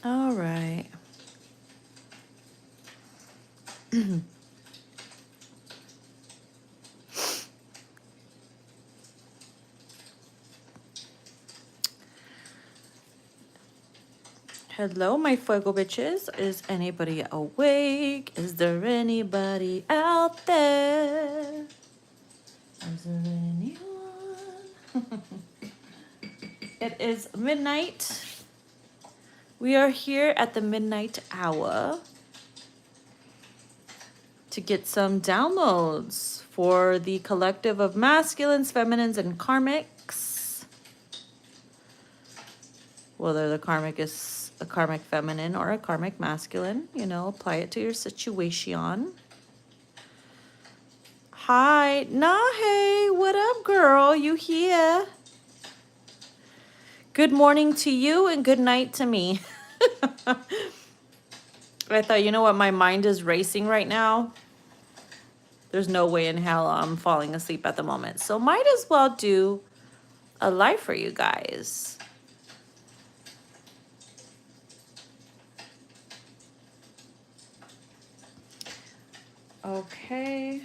All right. Hello, my fuego bitches. Is anybody awake? Is there anybody out there? Is there anyone? It is midnight. We are here at the midnight hour to get some downloads for the collective of masculines, feminines, and karmics. Whether the karmic is a karmic feminine or a karmic masculine, you know, apply it to your situation. Hi, Nahe, what up, girl? You here? Good morning to you and good night to me. I thought, you know what, my mind is racing right now. There's no way in hell I'm falling asleep at the moment. So might as well do a live for you guys. Okay.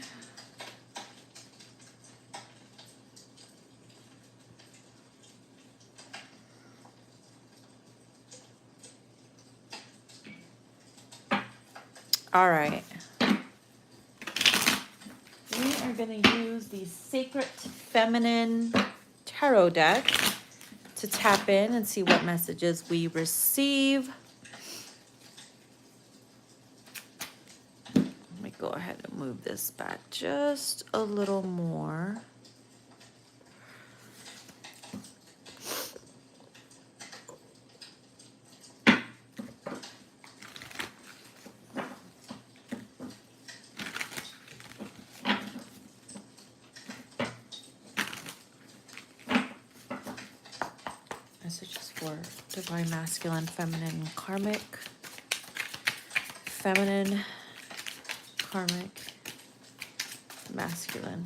All right. We are going to use the Sacred Feminine Tarot deck to tap in and see what messages we receive. Let me go ahead and move this back just a little more. Messages for divine masculine, feminine, karmic, feminine, karmic, masculine.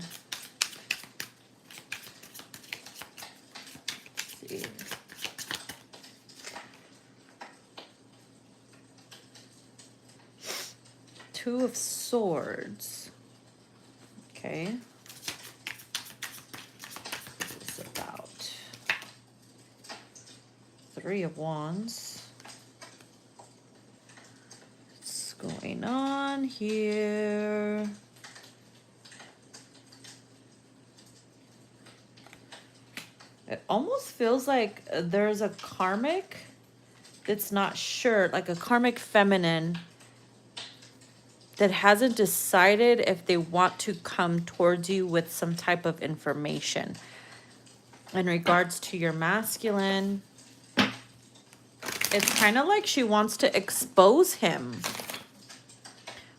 Let's see. Two of Swords. Okay. This is about Three of Wands. What's going on here? It almost feels like there's a karmic that's not sure, like a karmic feminine that hasn't decided if they want to come towards you with some type of information. In regards to your masculine, it's kind of like she wants to expose him,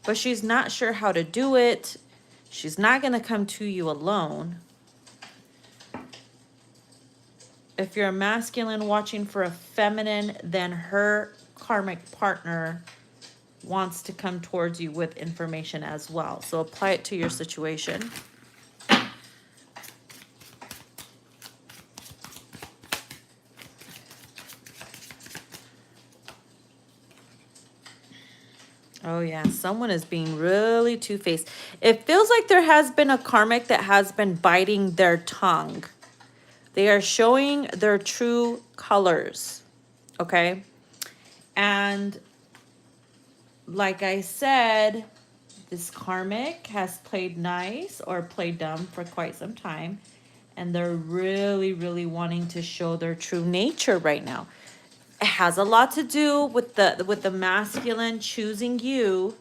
but she's not sure how to do it. She's not going to come to you alone. If you're a masculine watching for a feminine, then her karmic partner wants to come towards you with information as well. So apply it to your situation. Oh yeah, someone is being really two-faced. It feels like there has been a karmic that has been biting their tongue. They are showing their true colors, okay? And like I said, this karmic has played nice or played dumb for quite some time. And they're really, really wanting to show their true nature right now. It has a lot to do with the masculine choosing you.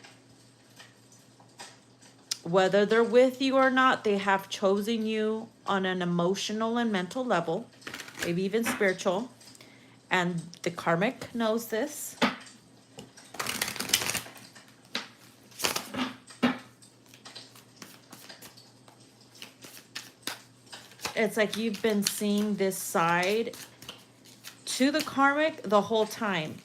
Whether they're with you or not, they have chosen you on an emotional and mental level, maybe even spiritual. And the karmic knows this. It's like you've been seeing this side to the karmic the whole time.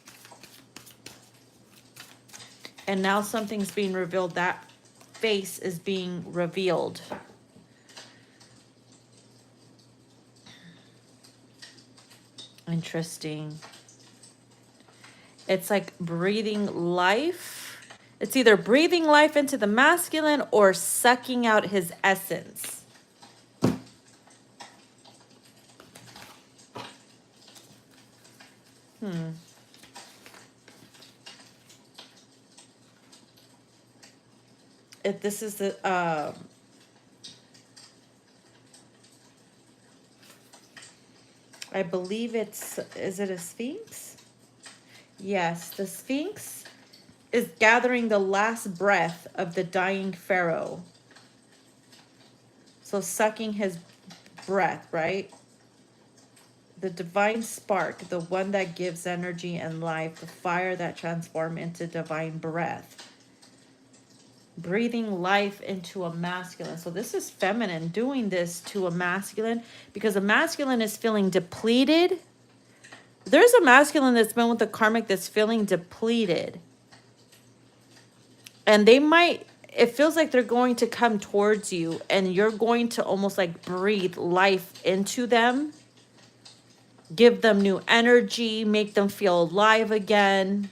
And now something's being revealed. That face is being revealed. Interesting. It's like breathing life. It's either breathing life into the masculine or sucking out his essence. If this is the I believe it's, is it a Sphinx? Yes, the Sphinx is gathering the last breath of the dying pharaoh. So sucking his breath, right? The divine spark, the one that gives energy and life, the fire that transforms into divine breath. Breathing life into a masculine. So this is feminine doing this to a masculine because a masculine is feeling depleted. There's a masculine that's been with the karmic that's feeling depleted. And they might, it feels like they're going to come towards you and you're going to almost like breathe life into them. Give them new energy, make them feel alive again.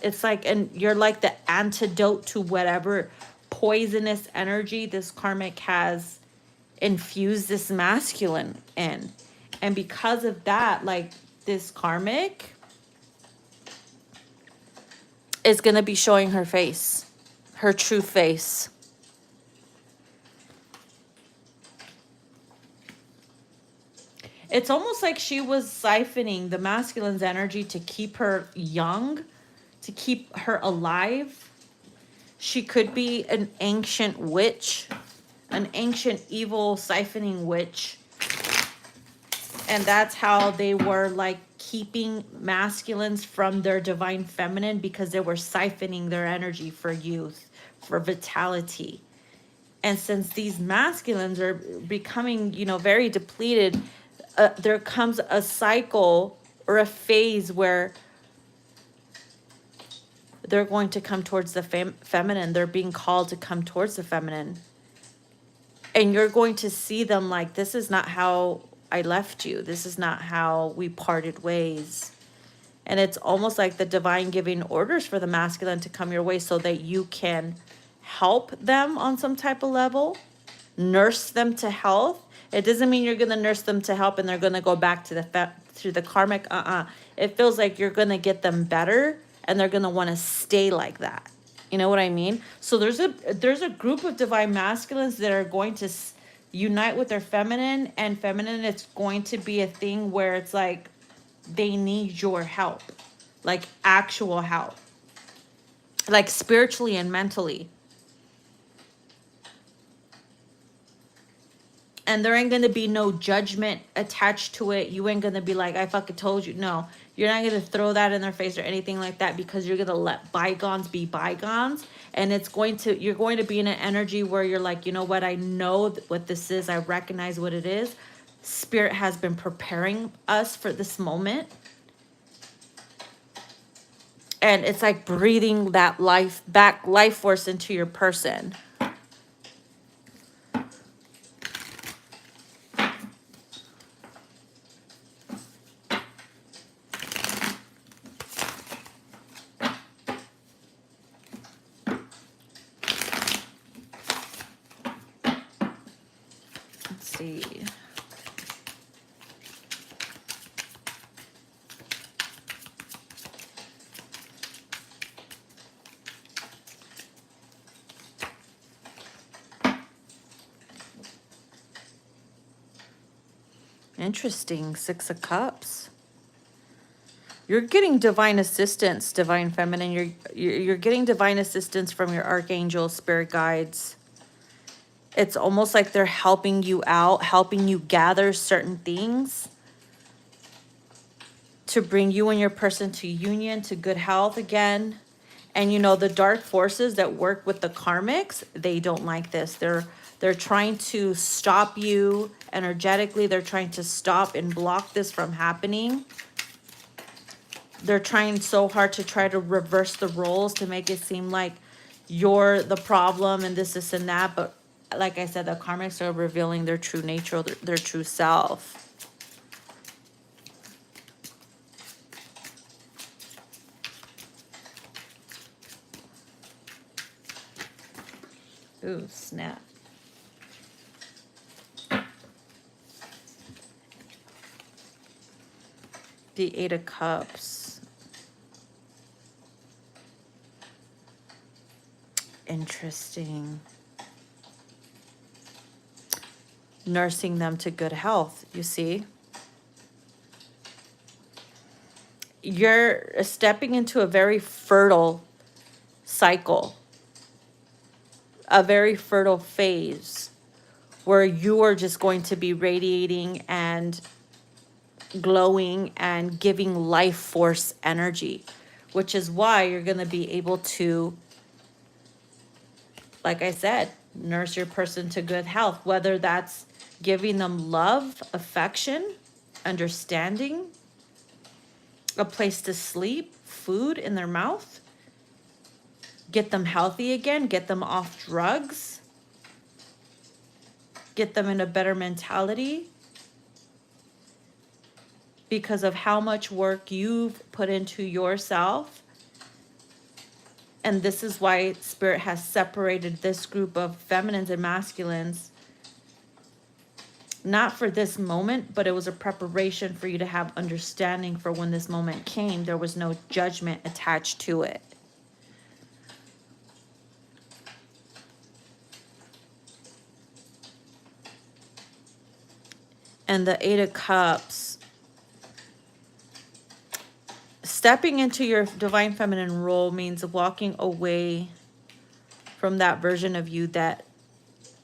It's like, and you're like the antidote to whatever poisonous energy this karmic has infused this masculine in. And because of that, like this karmic is going to be showing her face, her true face. It's almost like she was siphoning the masculine's energy to keep her young, to keep her alive. She could be an ancient witch, an ancient evil siphoning witch. And that's how they were like keeping masculines from their divine feminine, because they were siphoning their energy for youth, for vitality. And since these masculines are becoming, you know, very depleted, there comes a cycle or a phase where they're going to come towards the feminine. They're being called to come towards the feminine. And you're going to see them like, this is not how I left you. This is not how we parted ways. And it's almost like the divine giving orders for the masculine to come your way so that you can help them on some type of level, nurse them to health. It doesn't mean you're going to nurse them to help and they're going to go back to the karmic. It feels like you're going to get them better and they're going to want to stay like that. You know what I mean? So there's a group of divine masculines that are going to unite with their feminine, and feminine, it's going to be a thing where it's like they need your help, like actual help, like spiritually and mentally. And there ain't going to be no judgment attached to it. You ain't going to be like, I fucking told you. No, you're not going to throw that in their face or anything like that, because you're going to let bygones be bygones. And you're going to be in an energy where you're like, you know what? I know what this is. I recognize what it is. Spirit has been preparing us for this moment. And it's like breathing that life force into your person. See. Interesting. 6 of Cups. You're getting divine assistance, divine feminine. You're getting divine assistance from your archangel, spirit guides. It's almost like they're helping you out, helping you gather certain things to bring you and your person to union, to good health again. And you know, the dark forces that work with the karmics, they don't like this. They're trying to stop you energetically. They're trying to stop and block this from happening. They're trying so hard to try to reverse the roles to make it seem like you're the problem and this and that. But like I said, the karmics are revealing their true nature, their true self. Ooh, snap. The Eight of Cups. Interesting. Nursing them to good health, you see. You're stepping into a very fertile cycle, a very fertile phase where you are just going to be radiating and glowing and giving life force energy, which is why you're going to be able to, like I said, nurse your person to good health, whether that's giving them love, affection, understanding, a place to sleep, food in their mouth, get them healthy again, get them off drugs, get them in a better mentality because of how much work you've put into yourself. And this is why Spirit has separated this group of feminines and masculines, not for this moment, but it was a preparation for you to have understanding for when this moment came. There was no judgment attached to it. And the Eight of Cups, stepping into your divine feminine role means walking away from that version of you that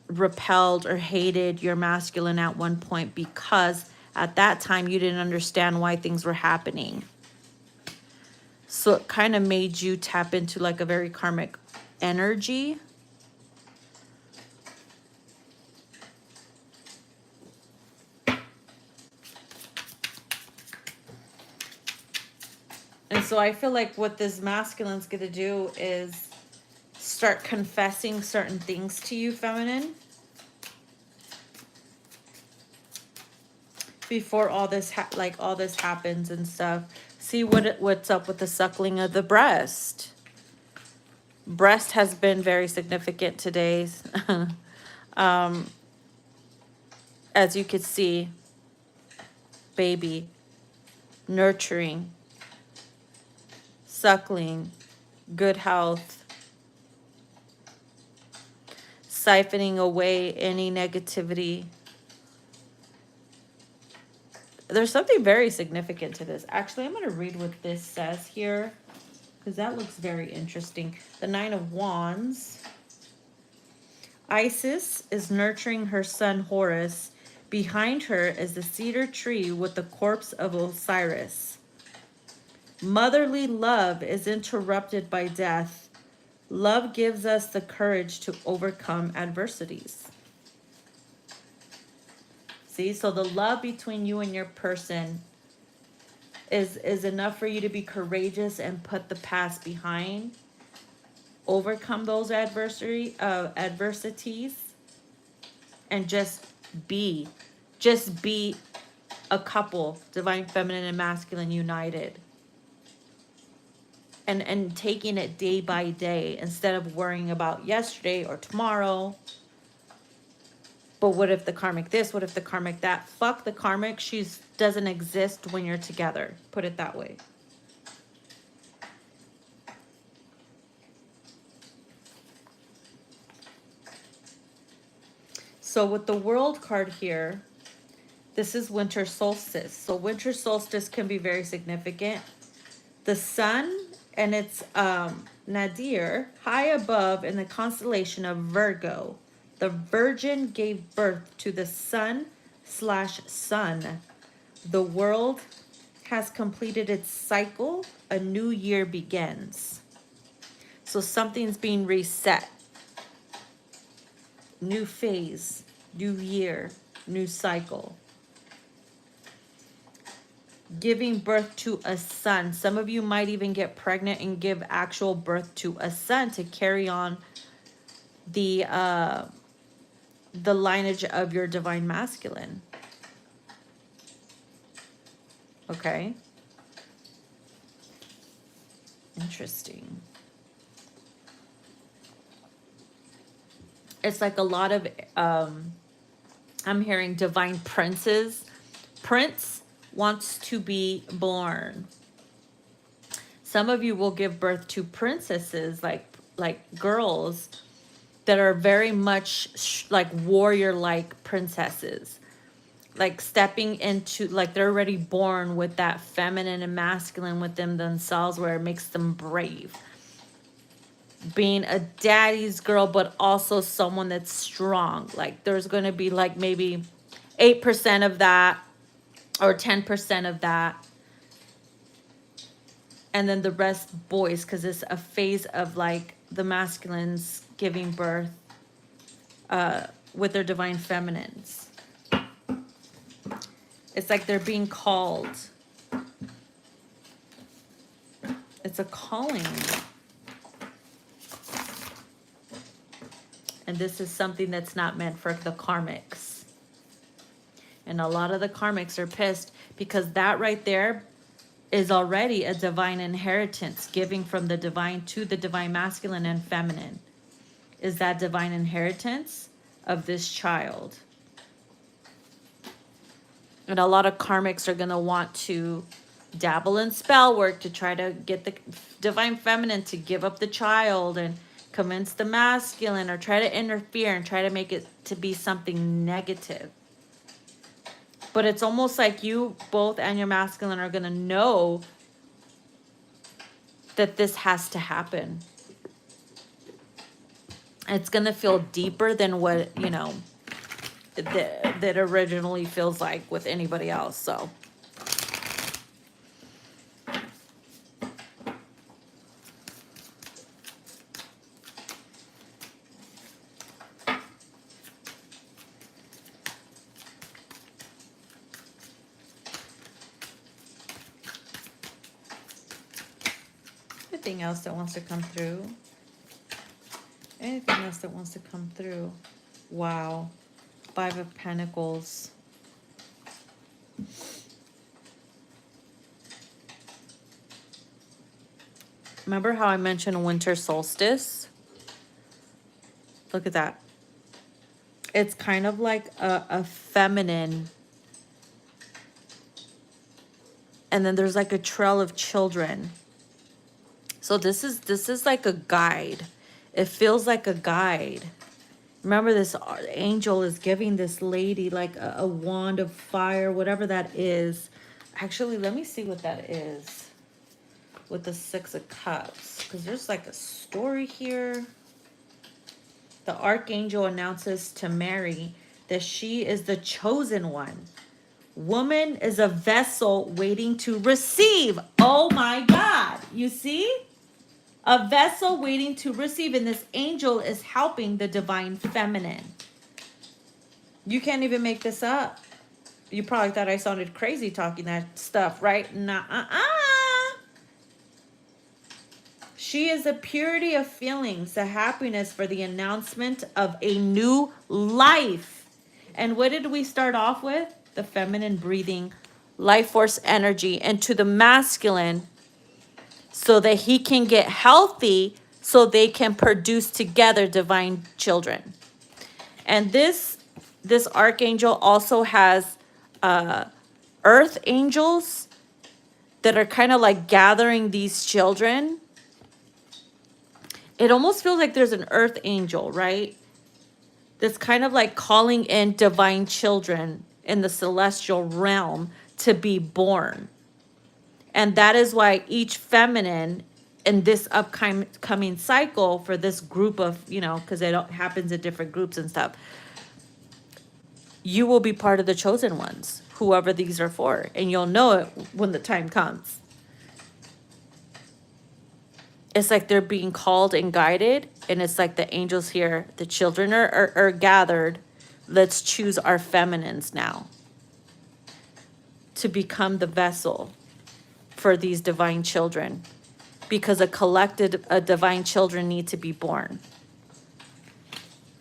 repelled or hated your masculine at one point, because at that time you didn't understand why things were happening. So it kind of made you tap into like a very karmic energy. And so I feel like what this masculine's going to do is start confessing certain things to you, feminine, before all this all this happens and stuff. See what's up with the suckling of the breast. Breast has been very significant today. As you could see, baby, nurturing, suckling, good health, siphoning away any negativity. There's something very significant to this. Actually, I'm going to read what this says here, because that looks very interesting. The Nine of Wands. Isis is nurturing her son Horus. Behind her is the cedar tree with the corpse of Osiris. Motherly love is interrupted by death. Love gives us the courage to overcome adversities. See, so the love between you and your person is enough for you to be courageous and put the past behind, overcome those adversities, and just be a couple, divine feminine and masculine united. And taking it day by day instead of worrying about yesterday or tomorrow. But what if the karmic this? What if the karmic that? Fuck the karmic. She doesn't exist when you're together. Put it that way. So with the World card here, this is winter solstice. So winter solstice can be very significant. The sun and its nadir high above in the constellation of Virgo. The Virgin gave birth to the sun/sun. The world has completed its cycle. A new year begins. So something's being reset. New phase, new year, new cycle. Giving birth to a son. Some of you might even get pregnant and give actual birth to a son to carry on the lineage of your divine masculine. Okay. Interesting. It's like a lot of, I'm hearing divine princes. Prince wants to be born. Some of you will give birth to princesses, like girls that are very much like warrior-like princesses. Like stepping into, like they're already born with that feminine and masculine within themselves where it makes them brave. Being a daddy's girl, but also someone that's strong. Like there's going to be like maybe 8% of that or 10% of that. And then the rest boys, because it's a phase of like the masculines giving birth with their divine feminines. It's like they're being called. It's a calling. And this is something that's not meant for the karmics. And a lot of the karmics are pissed because that right there is already a divine inheritance, giving from the divine to the divine masculine and feminine. Is that divine inheritance of this child. And a lot of karmics are going to want to dabble in spell work to try to get the divine feminine to give up the child and convince the masculine, or try to interfere and try to make it to be something negative. But it's almost like you both and your masculine are going to know that this has to happen. It's going to feel deeper than what, you know, that originally feels like with anybody else. So anything else that wants to come through? Anything else that wants to come through? Wow. 5 of Pentacles. Remember how I mentioned winter solstice? Look at that. It's kind of like a feminine. And then there's like a trail of children. So this is like a guide. It feels like a guide. Remember, this angel is giving this lady like a wand of fire, whatever that is. Actually, let me see what that is with the 6 of Cups, because there's like a story here. The archangel announces to Mary that she is the chosen one. Woman is a vessel waiting to receive. Oh my God. You see? A vessel waiting to receive. And this angel is helping the divine feminine. You can't even make this up. You probably thought I sounded crazy talking that stuff, right? Nah. She is a purity of feelings, a happiness for the announcement of a new life. And what did we start off with? The feminine breathing life force energy into the masculine so that he can get healthy, so they can produce together divine children. And this archangel also has earth angels that are kind of like gathering these children. It almost feels like there's an earth angel, right? That's kind of like calling in divine children in the celestial realm to be born. And that is why each feminine in this upcoming cycle for this group of, you know, because it happens in different groups and stuff, you will be part of the chosen ones, whoever these are for. And you'll know it when the time comes. It's like they're being called and guided. And it's like the angels here, the children are gathered. Let's choose our feminines now to become the vessel for these divine children, because a divine children need to be born.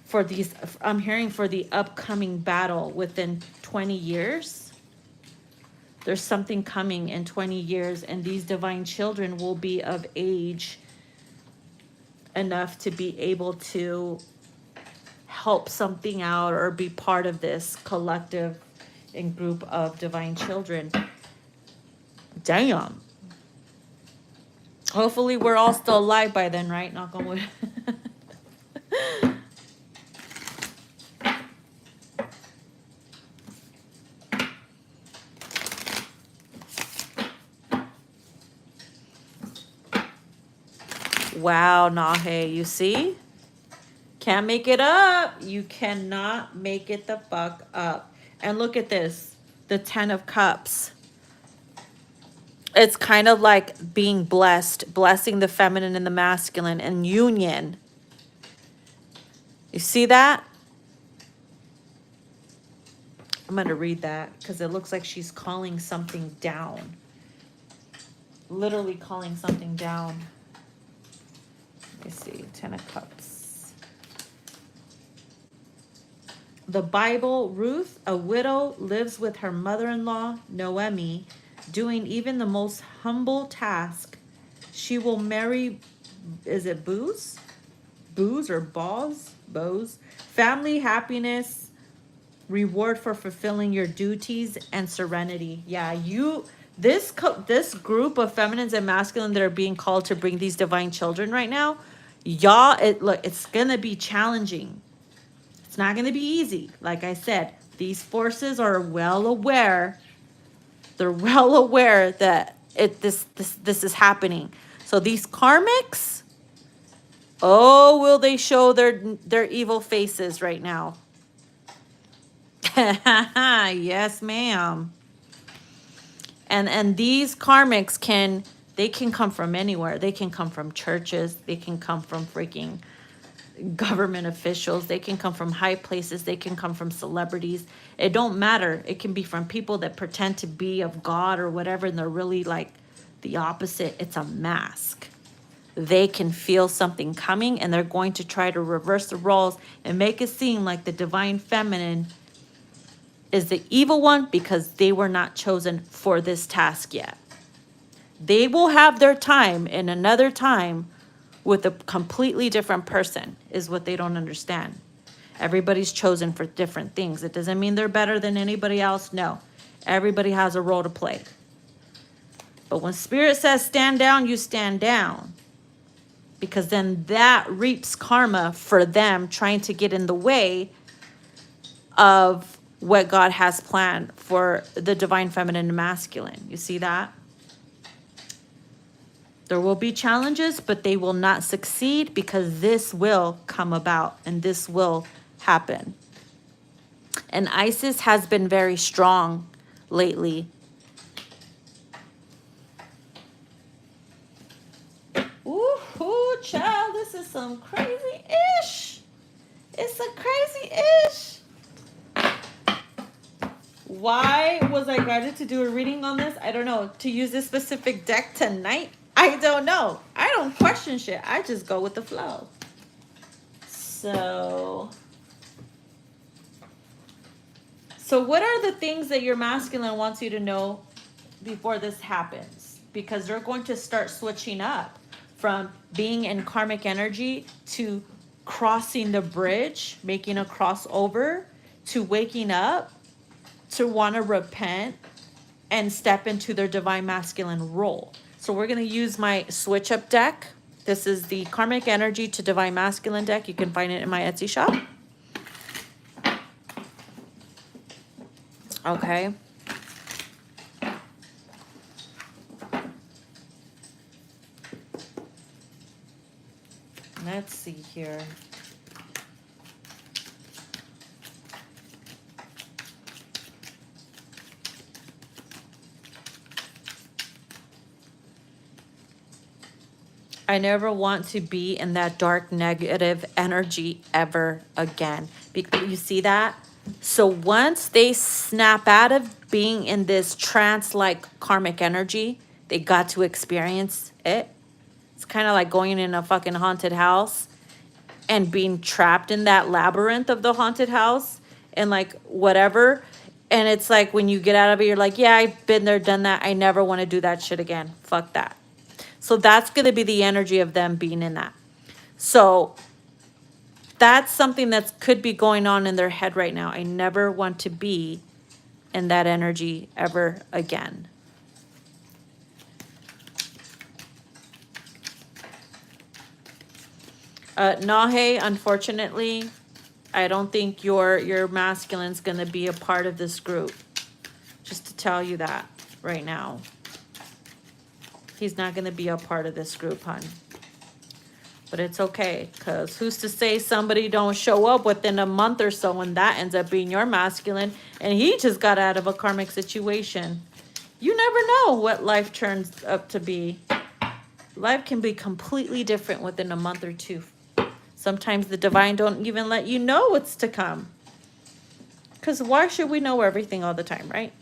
For these, I'm hearing for the upcoming battle within 20 years. There's something coming in 20 years, and these divine children will be of age enough to be able to help something out or be part of this collective and group of divine children. Damn. Hopefully we're all still alive by then, right? Knock on wood. Wow, Nahe, you see? Can't make it up. You cannot make it the fuck up. And look at this. The 10 of Cups. It's kind of like being blessed. Blessing the feminine and the masculine and union. You see that? I'm going to read that because it looks like she's calling something down. Literally calling something down. Let me see. 10 of Cups. The Bible, Ruth, a widow, lives with her mother-in-law, Noemi, doing even the most humble task. She will marry, is it Booz? Booz or Boz? Bose. Family, happiness, reward for fulfilling your duties, and serenity. Yeah, this group of feminines and masculine that are being called to bring these divine children right now, y'all, it's gonna be challenging. It's not gonna be easy. Like I said, these forces are well aware. They're well aware that this is happening. So these karmics, oh, will they show their evil faces right now? Yes, ma'am. And these karmics can come from anywhere. They can come from churches. They can come from freaking government officials. They can come from high places. They can come from celebrities. It don't matter. It can be from people that pretend to be of God or whatever, and they're really like the opposite. It's a mask. They can feel something coming, and they're going to try to reverse the roles and make it seem like the divine feminine is the evil one because they were not chosen for this task yet. They will have their time in another time with a completely different person, is what they don't understand. Everybody's chosen for different things. It doesn't mean they're better than anybody else. No, everybody has a role to play. But when Spirit says stand down, you stand down. Because then that reaps karma for them trying to get in the way of what God has planned for the divine feminine and masculine. You see that? There will be challenges, but they will not succeed because this will come about and this will happen. And Isis has been very strong lately. Ooh, child, this is some crazy-ish. It's a crazy-ish. Why was I guided to do a reading on this? I don't know. To use this specific deck tonight? I don't know. I don't question shit. I just go with the flow. So what are the things that your masculine wants you to know before this happens? Because they're going to start switching up from being in karmic energy to crossing the bridge, making a crossover, to waking up, to want to repent and step into their divine masculine role. So we're going to use my switch up deck. This is the Karmic Energy to Divine Masculine deck. You can find it in my Etsy shop. Okay. Let's see here. I never want to be in that dark negative energy ever again. Because you see that? So once they snap out of being in this trance-like karmic energy, they got to experience it. It's kind of like going in a fucking haunted house and being trapped in that labyrinth of the haunted house and like whatever. And it's like when you get out of it, you're like, yeah, I've been there, done that. I never want to do that shit again. Fuck that. So that's going to be the energy of them being in that. So That's something that could be going on in their head right now. I never want to be in that energy ever again. Nahe, unfortunately, I don't think your masculine's going to be a part of this group. Just to tell you that right now. He's not going to be a part of this group, hon. But it's okay, because who's to say somebody don't show up within a month or so and that ends up being your masculine and he just got out of a karmic situation. You never know what life turns up to be. Life can be completely different within a month or two. Sometimes the divine don't even let you know what's to come. Because why should we know everything all the time, right?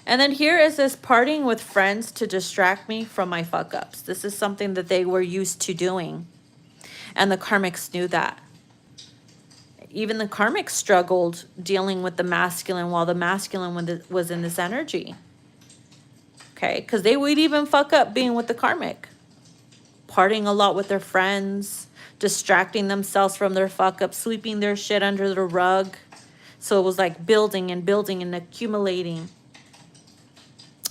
And then here is this partying with friends to distract me from my fuck ups. This is something that they were used to doing. And the karmics knew that. Even the karmics struggled dealing with the masculine while the masculine was in this energy. Okay, because they would even fuck up being with the karmic. Partying a lot with their friends, distracting themselves from their fuck up, sweeping their shit under the rug. So it was like building and building and accumulating.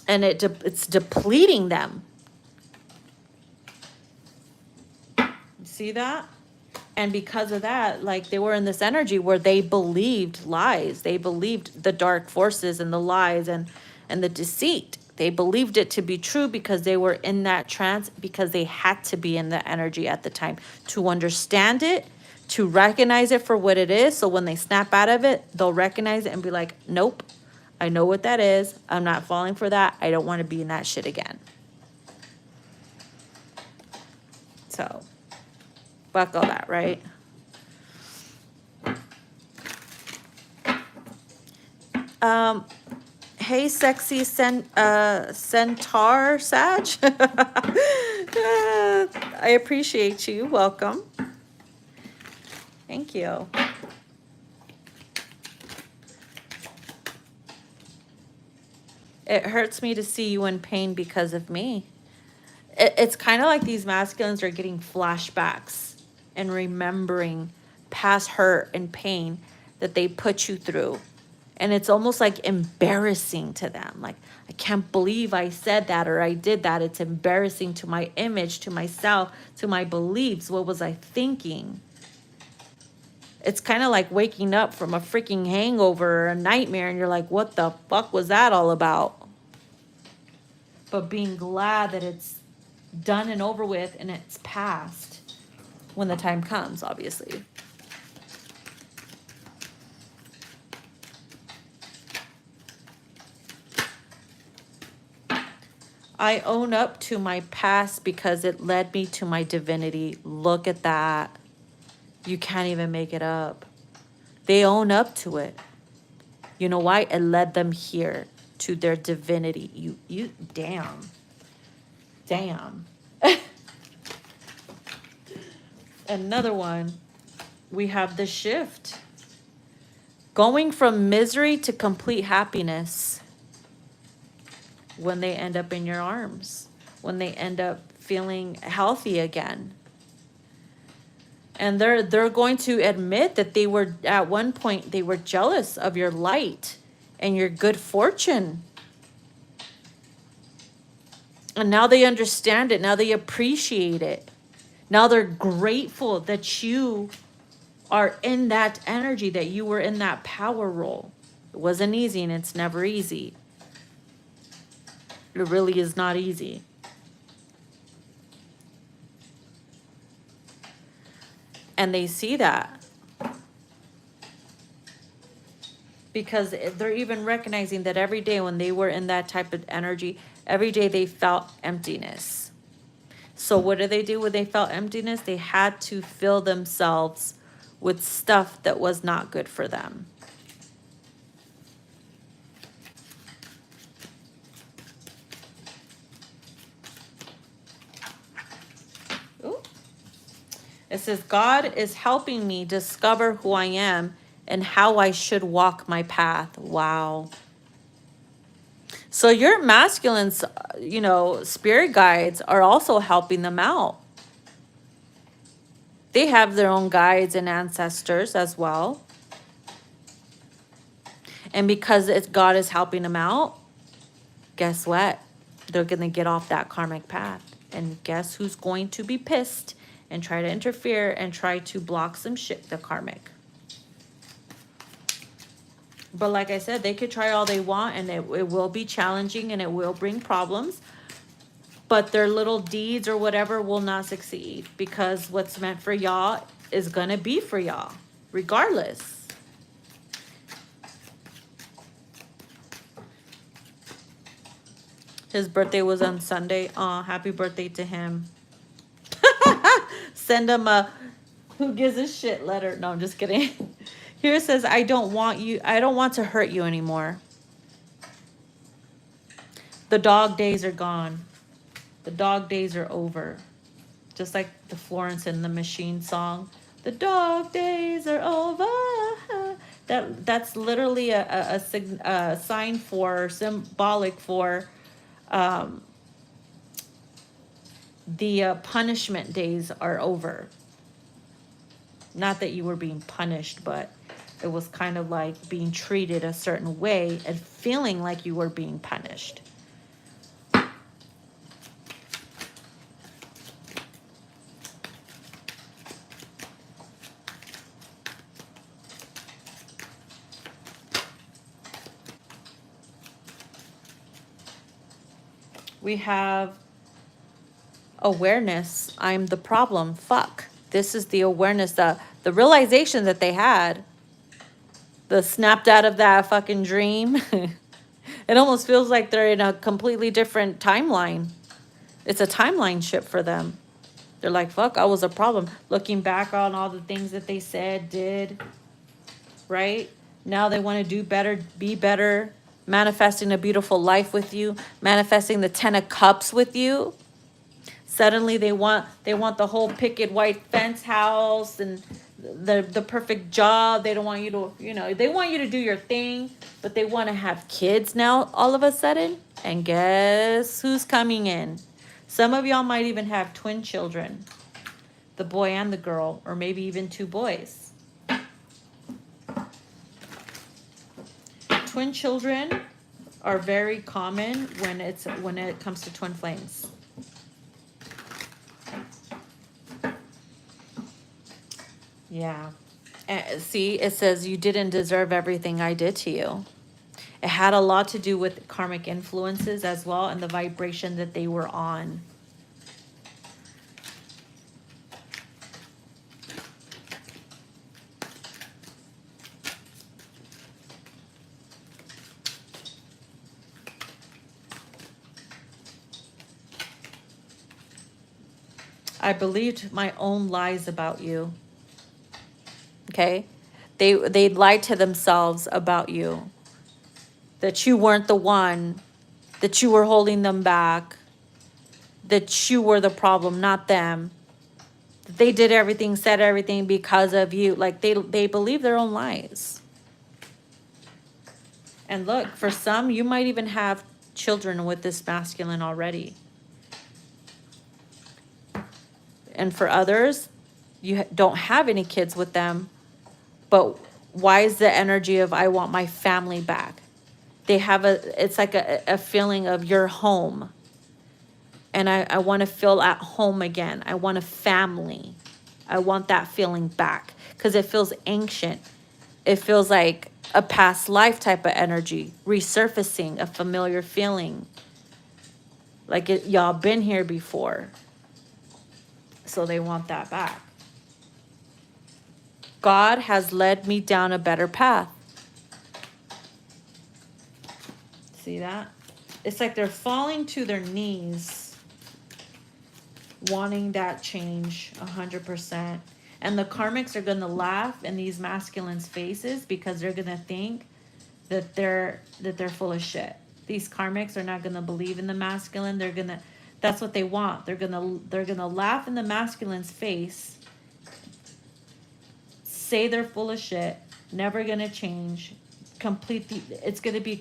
And it's depleting them. You see that? And because of that, like they were in this energy where they believed lies. They believed the dark forces and the lies and the deceit. They believed it to be true because they were in that trance, because they had to be in the energy at the time to understand it, to recognize it for what it is. So when they snap out of it, they'll recognize it and be like, nope. I know what that is. I'm not falling for that. I don't want to be in that shit again. So, fuck all that, right? Hey, sexy Centaur Sag. I appreciate you. Welcome. Thank you. It hurts me to see you in pain because of me. It's kind of like these masculines are getting flashbacks and remembering past hurt and pain that they put you through. And it's almost like embarrassing to them. Like, I can't believe I said that or I did that. It's embarrassing to my image, to myself, to my beliefs. What was I thinking? It's kind of like waking up from a freaking hangover or a nightmare and you're like, what the fuck was that all about? But being glad that it's done and over with and it's past when the time comes, obviously. I own up to my past because it led me to my divinity. Look at that. You can't even make it up. They own up to it. You know why? It led them here to their divinity. You damn. Another one. We have the shift. Going from misery to complete happiness. When they end up in your arms. When they end up feeling healthy again. And they're going to admit that they were, at one point, they were jealous of your light and your good fortune. And now they understand it. Now they appreciate it. Now they're grateful that you are in that energy, that you were in that power role. It wasn't easy and it's never easy. It really is not easy. And they see that. Because they're even recognizing that every day when they were in that type of energy, every day they felt emptiness. So what did they do when they felt emptiness? They had to fill themselves with stuff that was not good for them. Ooh. It says, God is helping me discover who I am and how I should walk my path. Wow. So your masculines, you know, spirit guides are also helping them out. They have their own guides and ancestors as well. And because God is helping them out, guess what? They're going to get off that karmic path. And guess who's going to be pissed and try to interfere and try to block some shit? The karmic. But like I said, they could try all they want, and it will be challenging and it will bring problems. But their little deeds or whatever will not succeed, because what's meant for y'all is going to be for y'all, regardless. His birthday was on Sunday. Aw, happy birthday to him. Send him a who gives a shit letter. No, I'm just kidding. Here it says, I don't want to hurt you anymore. The dog days are gone. The dog days are over. Just like the Florence and the Machine song. The dog days are over. That's literally a sign for, symbolic for the punishment days are over. Not that you were being punished, but it was kind of like being treated a certain way and feeling like you were being punished. We have awareness. I'm the problem. Fuck. This is the awareness, the realization that they had. The snapped out of that fucking dream. It almost feels like they're in a completely different timeline. It's a timeline shift for them. They're like, fuck, I was a problem. Looking back on all the things that they said, did, right? Now they want to do better, be better, manifesting a beautiful life with you, manifesting the 10 of Cups with you. Suddenly they want the whole picket white fence house and the perfect job. They don't want you to, they want you to do your thing, but they want to have kids now all of a sudden. And guess who's coming in? Some of y'all might even have twin children, the boy and the girl, or maybe even two boys. Twin children are very common when it comes to twin flames. Yeah. See, it says you didn't deserve everything I did to you. It had a lot to do with karmic influences as well, and the vibration that they were on. I believed my own lies about you. Okay? They lied to themselves about you. That you weren't the one. That you were holding them back. That you were the problem, not them. That they did everything, said everything because of you. Like they believe their own lies. And look, for some, you might even have children with this masculine already. And for others, you don't have any kids with them. But why is the energy of I want my family back? They have it's like a feeling of your home. And I want to feel at home again. I want a family. I want that feeling back. Because it feels ancient. It feels like a past life type of energy. Resurfacing a familiar feeling. Like y'all been here before. So they want that back. God has led me down a better path. See that? It's like they're falling to their knees, wanting that change 100%. And the karmics are going to laugh in these masculines' faces because they're going to think that they're full of shit. These karmics are not going to believe in the masculine. They're going to, that's what they want. They're going to laugh in the masculine's face, say they're full of shit, never going to change, it's going to be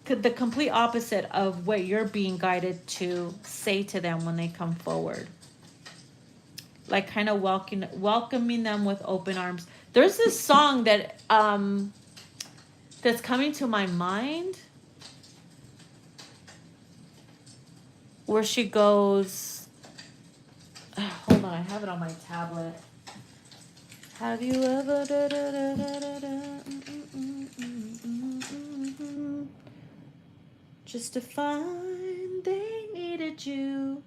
the complete opposite of what you're being guided to say to them when they come forward. like kind of welcoming them with open arms. There's this song that that's coming to my mind where she goes, hold on, I have it on my tablet. Have you ever just to find they needed you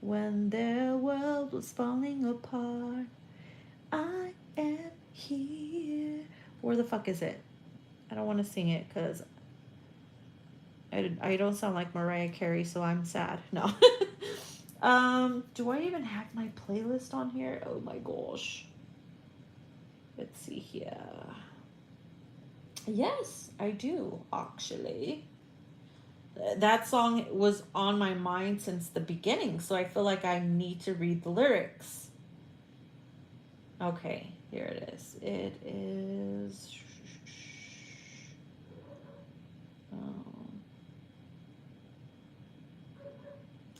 when their world was falling apart? I am here. Where the fuck is it? I don't want to sing it because I don't sound like Mariah Carey, so I'm sad. No. Do I even have my playlist on here? Oh my gosh. Let's see here. Yes, I do, actually. That song was on my mind since the beginning, so I feel like I need to read the lyrics. Okay, here it is. It is...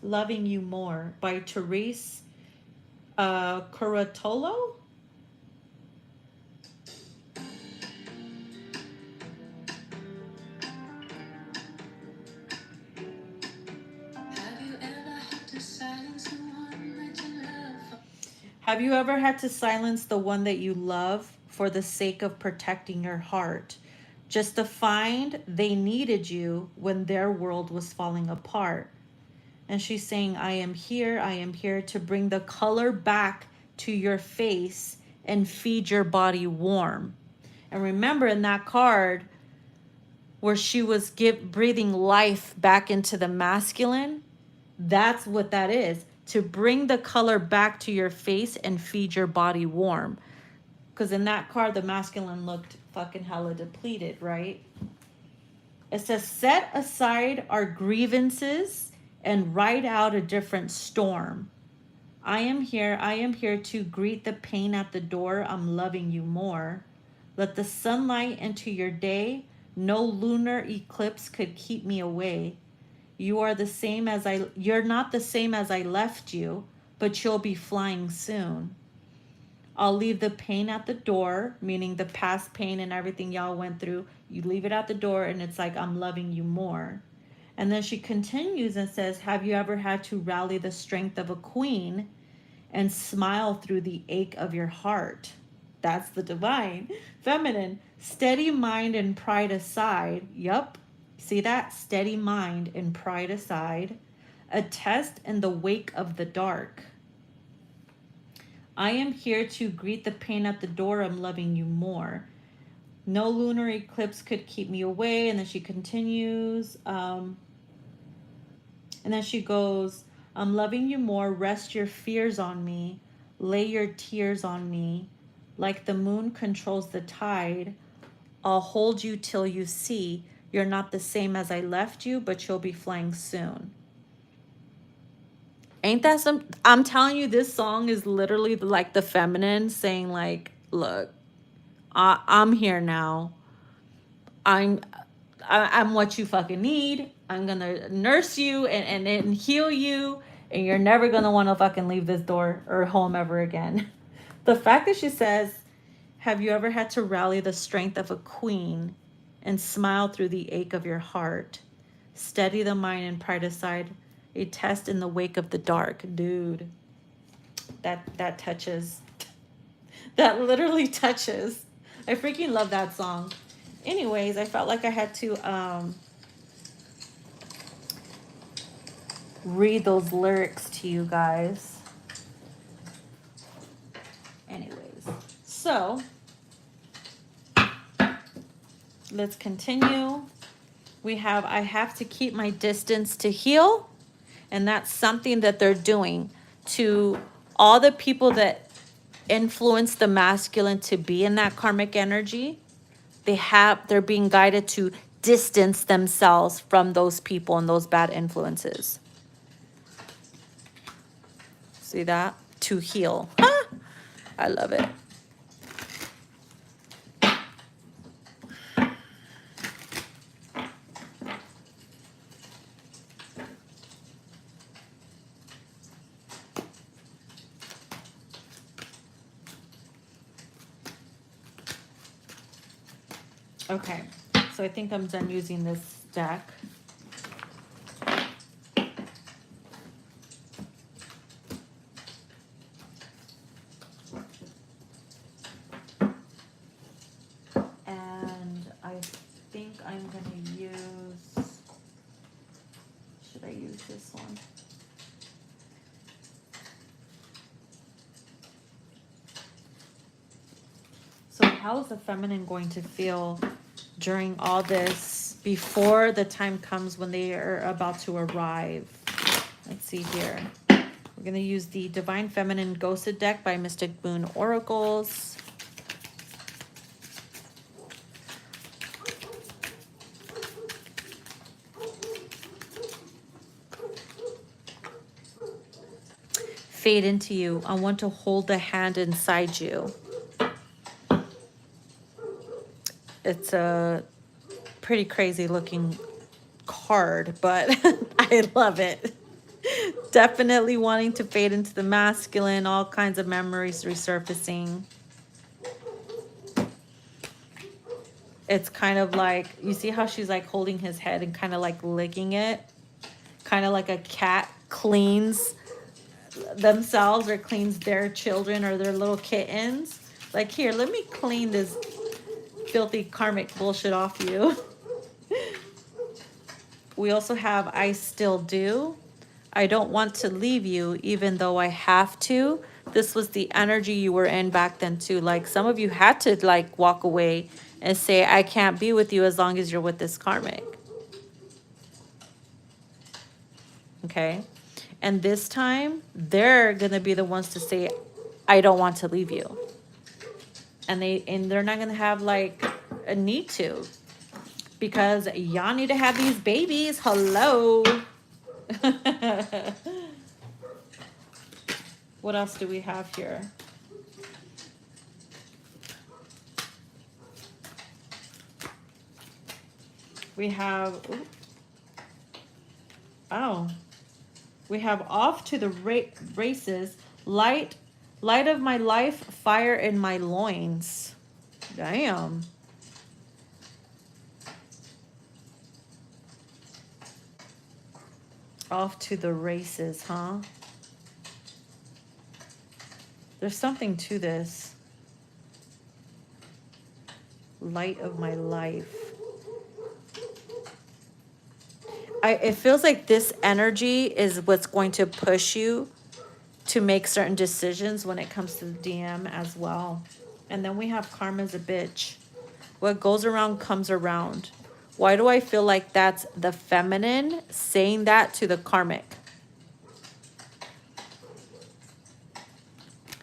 Loving You More by Therese Curatolo. Have you ever had to silence the one that you love for the sake of protecting your heart? Just to find they needed you when their world was falling apart. And she's saying, I am here to bring the color back to your face and feed your body warm. And remember in that card where she was breathing life back into the masculine, that's what that is. To bring the color back to your face and feed your body warm. Because in that card, the masculine looked fucking hella depleted, right? It says, set aside our grievances and ride out a different storm. I am here to greet the pain at the door. I'm loving you more. Let the sunlight into your day. No lunar eclipse could keep me away. You're not the same as I left you, but you'll be flying soon. I'll leave the pain at the door, meaning the past pain and everything y'all went through. You leave it at the door and it's like, I'm loving you more. And then she continues and says, have you ever had to rally the strength of a queen and smile through the ache of your heart? That's the divine. Feminine, steady mind and pride aside. Yup. See that? Steady mind and pride aside. A test in the wake of the dark. I am here to greet the pain at the door. I'm loving you more. No lunar eclipse could keep me away. And then she continues. And then she goes, I'm loving you more. Rest your fears on me. Lay your tears on me. Like the moon controls the tide. I'll hold you till you see. You're not the same as I left you, but you'll be flying soon. Ain't that some? I'm telling you, this song is literally like the feminine saying like, look, I'm here now. I'm what you fucking need. I'm gonna nurse you and heal you, and you're never gonna want to fucking leave this door or home ever again. The fact that she says, have you ever had to rally the strength of a queen and smile through the ache of your heart? Steady the mind and pride aside. A test in the wake of the dark. Dude, that touches. That literally touches. I freaking love that song. Anyways, I felt like I had to read those lyrics to you guys. Anyways, so let's continue. We have, I have to keep my distance to heal. And that's something that they're doing to all the people that influence the masculine to be in that karmic energy. They're being guided to distance themselves from those people and those bad influences. See that? To heal. I love it. Okay, so I think I'm done using this deck. And I think I'm gonna use, should I use this one? So how is the feminine going to feel during all this before the time comes when they are about to arrive? Let's see here. We're going to use the Divine Feminine Ghosted deck by Mystic Moon Oracles. Fade into you. I want to hold the hand inside you. It's a pretty crazy looking card, but I love it. Definitely wanting to fade into the masculine, all kinds of memories resurfacing. It's kind of like, you see how she's like holding his head and kind of like licking it? Kind of like a cat cleans themselves or cleans their children or their little kittens. Like, here, let me clean this filthy karmic bullshit off you. We also have I still do. I don't want to leave you even though I have to. This was the energy you were in back then too. Like some of you had to like walk away and say, I can't be with you as long as you're with this karmic. Okay. And this time they're going to be the ones to say, I don't want to leave you. And they're not going to have like a need to, because y'all need to have these babies. Hello. What else do we have here? We have, we have off to the races, light of my life, fire in my loins. Damn. Off to the races, huh? There's something to this. Light of my life. It feels like this energy is what's going to push you to make certain decisions when it comes to the DM as well. And then we have karma's a bitch. What goes around comes around. Why do I feel like that's the feminine saying that to the karmic?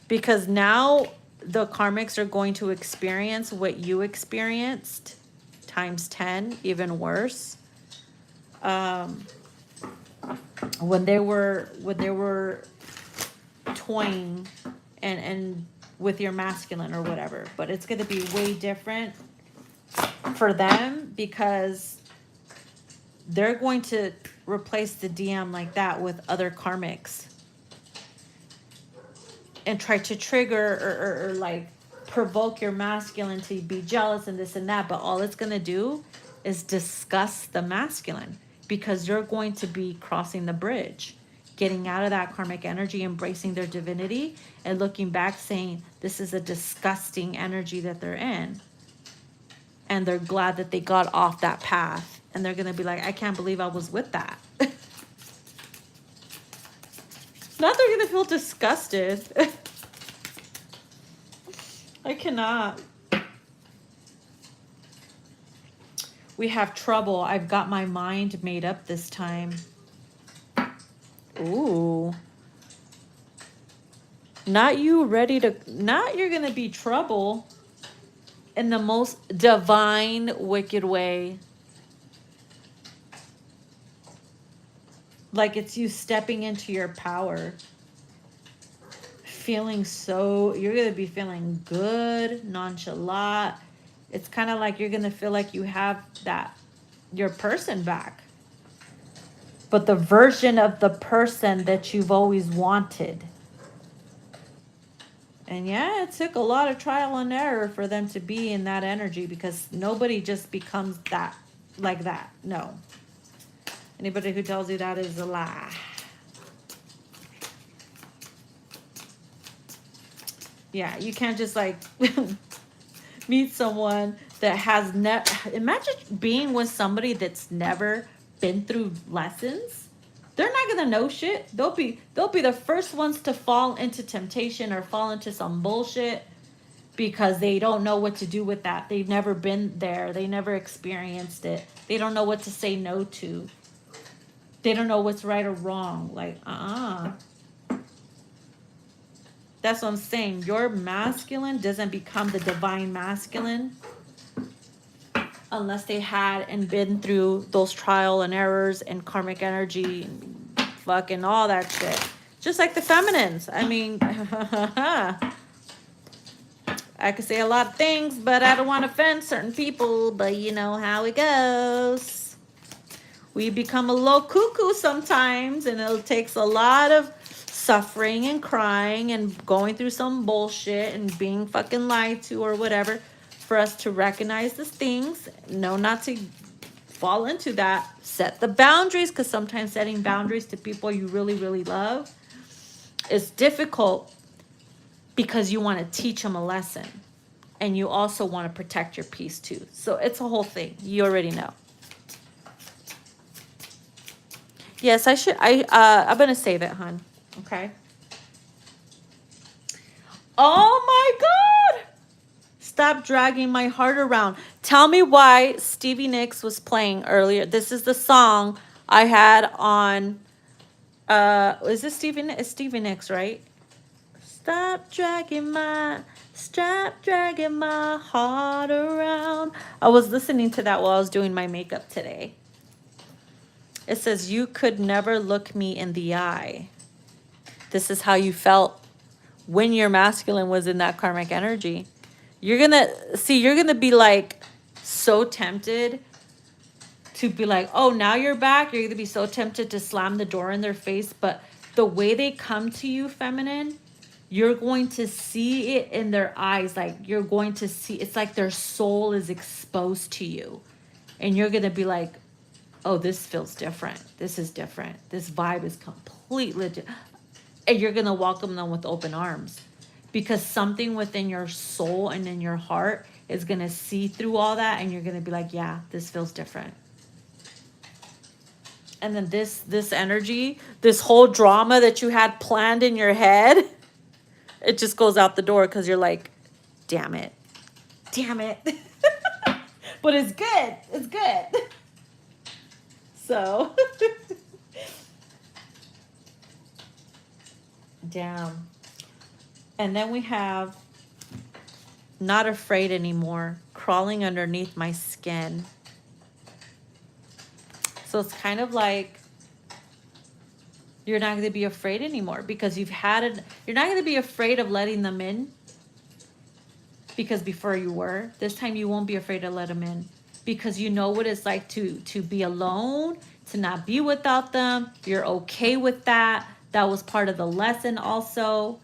Because now the karmics are going to experience what you experienced times 10, even worse. When they were toying and with your masculine or whatever, but it's going to be way different for them because they're going to replace the DM like that with other karmics and try to trigger or like provoke your masculine to be jealous and this and that, but all it's going to do is disgust the masculine because you're going to be crossing the bridge, getting out of that karmic energy, embracing their divinity, and looking back saying, this is a disgusting energy that they're in. And they're glad that they got off that path. And they're going to be like, I can't believe I was with that. Not they're going to feel disgusted. I cannot. We have trouble. I've got my mind made up this time. Ooh. Not you ready to, not you're going to be trouble in the most divine, wicked way. Like it's you stepping into your power. Feeling so, you're going to be feeling good, nonchalant. It's kind of like you're going to feel like you have that, your person back. But the version of the person that you've always wanted. And yeah, it took a lot of trial and error for them to be in that energy, because nobody just becomes that, like that. No. Anybody who tells you that is a lie. Yeah, you can't just like meet someone that has imagine being with somebody that's never been through lessons. They're not gonna know shit. They'll be the first ones to fall into temptation or fall into some bullshit, because they don't know what to do with that. They've never been there. They never experienced it. They don't know what to say no to. They don't know what's right or wrong. Like, That's what I'm saying. Your masculine doesn't become the divine masculine unless they had and been through those trial and errors and karmic energy and fucking all that shit. Just like the feminines. I mean, I could say a lot of things, but I don't want to offend certain people, but you know how it goes. We become a little cuckoo sometimes, and it takes a lot of suffering and crying and going through some bullshit and being fucking lied to or whatever for us to recognize these things, know not to fall into that, set the boundaries, because sometimes setting boundaries to people you really, really love is difficult, because you want to teach them a lesson and you also want to protect your peace too. So it's a whole thing. You already know. Yes, I'm going to save it, hon. Okay. Oh my God. Stop dragging my heart around. Tell me why Stevie Nicks was playing earlier. This is the song I had on, is this Stevie Nicks, right? Stop dragging my heart around. I was listening to that while I was doing my makeup today. It says, you could never look me in the eye. This is how you felt when your masculine was in that karmic energy. You're gonna be like so tempted to be like, oh, now you're back. You're gonna be so tempted to slam the door in their face. But the way they come to you, feminine, you're going to see it in their eyes. Like, you're going to see, it's like their soul is exposed to you. And you're gonna be like, oh, this feels different. This is different. This vibe is completely different. And you're going to welcome them with open arms, because something within your soul and in your heart is going to see through all that. And you're going to be like, yeah, this feels different. And then this energy, this whole drama that you had planned in your head, it just goes out the door, because you're like, damn it. But it's good. It's good. So, damn. And then we have not afraid anymore, crawling underneath my skin. So it's kind of like you're not going to be afraid anymore, because you're not going to be afraid of letting them in, because before you were. This time you won't be afraid to let them in, because you know what it's like to be alone, to not be without them. You're okay with that. That was part of the lesson also.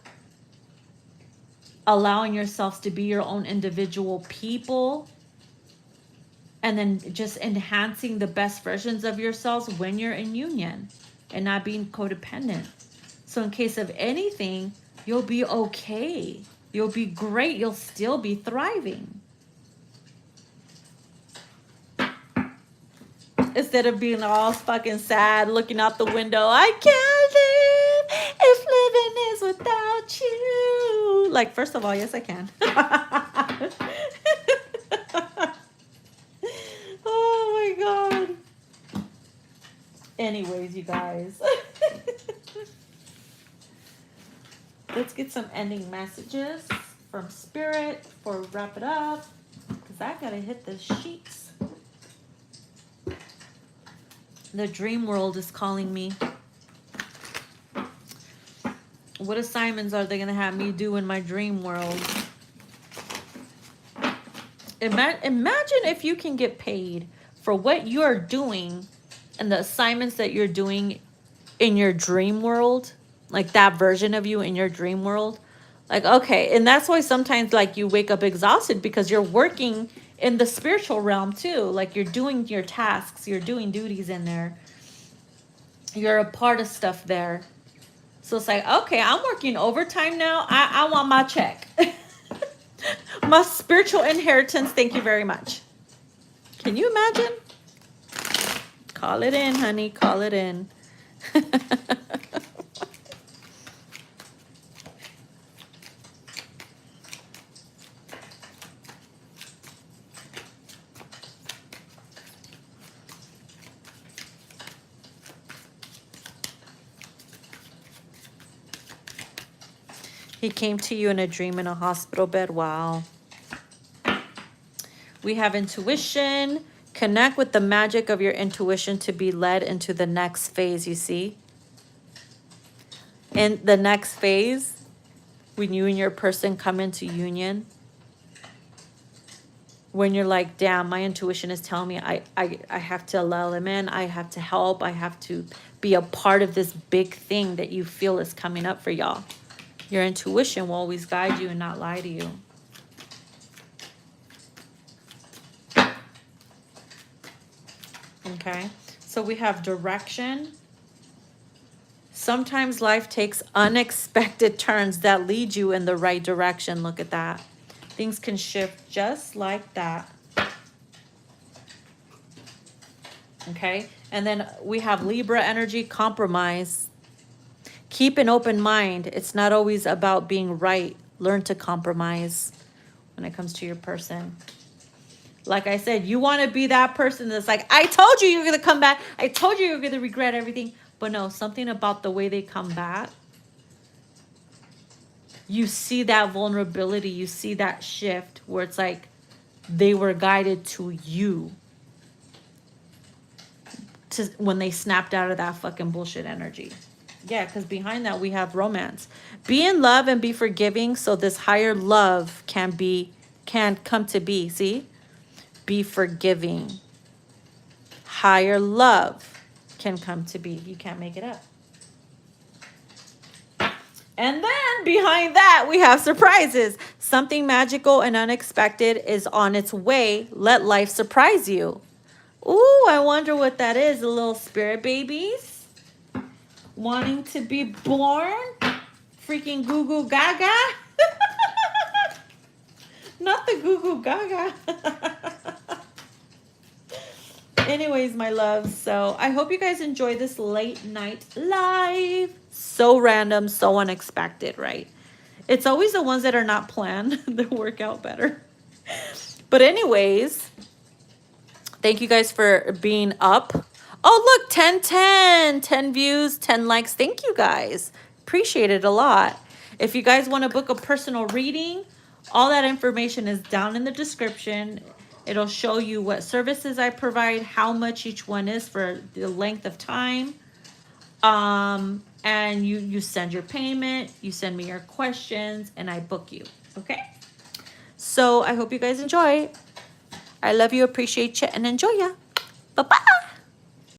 Allowing yourselves to be your own individual people. And then just enhancing the best versions of yourselves when you're in union and not being codependent. So in case of anything, you'll be okay. You'll be great. You'll still be thriving. Instead of being all fucking sad, looking out the window, I can't live if living is without you. Like, first of all, yes, I can. Oh my God. Anyways, you guys. Let's get some ending messages from Spirit before we wrap it up, because I gotta hit the sheets. The dream world is calling me. What assignments are they going to have me do in my dream world? Imagine if you can get paid for what you're doing and the assignments that you're doing in your dream world, like that version of you in your dream world. Like, okay, and that's why sometimes like you wake up exhausted because you're working in the spiritual realm too. Like you're doing your tasks, you're doing duties in there. You're a part of stuff there. So it's like, okay, I'm working overtime now. I want my check. My spiritual inheritance, thank you very much. Can you imagine? Call it in, honey, call it in. He came to you in a dream in a hospital bed. Wow. We have intuition. Connect with the magic of your intuition to be led into the next phase, you see? In the next phase, when you and your person come into union, when you're like, damn, my intuition is telling me I have to allow them in. I have to help. I have to be a part of this big thing that you feel is coming up for y'all. Your intuition will always guide you and not lie to you. Okay, so we have direction. Sometimes life takes unexpected turns that lead you in the right direction. Look at that. Things can shift just like that. Okay, and then we have Libra energy, compromise. Keep an open mind. It's not always about being right. Learn to compromise when it comes to your person. Like I said, you want to be that person that's like, I told you you're going to come back. I told you you're going to regret everything. But no, something about the way they come back. You see that vulnerability. You see that shift where it's like they were guided to you to when they snapped out of that fucking bullshit energy. Yeah, because behind that we have romance. Be in love and be forgiving so this higher love can come to be. See? Be forgiving. Higher love can come to be. You can't make it up. And then behind that, we have surprises. Something magical and unexpected is on its way. Let life surprise you. Ooh, I wonder what that is. The little spirit babies wanting to be born. Freaking goo goo gaga. Not the goo goo gaga. Anyways, my loves, so I hope you guys enjoy this late night live. So random, so unexpected, right? It's always the ones that are not planned that work out better. But anyways, thank you guys for being up. Oh, look, 10 views, 10 likes. Thank you guys. Appreciate it a lot. If you guys want to book a personal reading, all that information is down in the description. It'll show you what services I provide, how much each one is for the length of time. And you send your payment, you send me your questions, and I book you. Okay? So I hope you guys enjoy. I love you, appreciate you, and enjoy ya. Bye-bye.